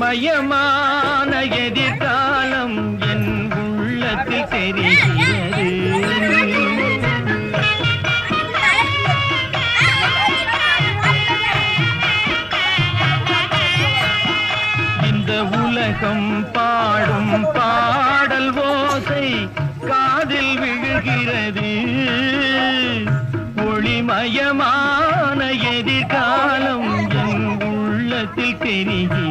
ஒளிமயமான எதிர்காலம் என் உள்ளத்தில் தெரிகிறது. இந்த உலகம் பாடும் பாடல் ஓசை காதில் விழுகிறது. ஒளிமயமான எதிர்காலம் என் உள்ளத்தில் தெரிகிறது.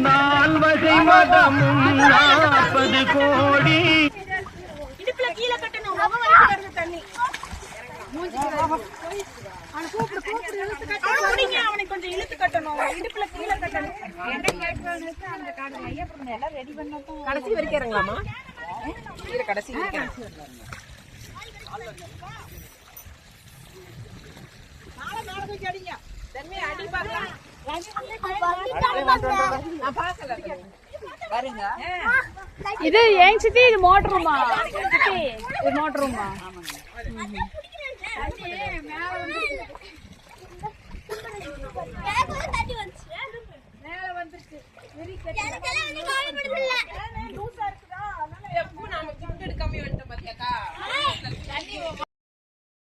நால்வகை மதமும் 40 கோடி. இடுப்புல கீழே கட்டணும். அவனுக்கு கொஞ்சம் இழுத்து கட்டணும். இடுப்புல கீழே கட்டணும். கடைசி வரைக்கும் கடைசி இது ஏன் சித்தி இது மோட்டருமா? இது மோட்டருமா?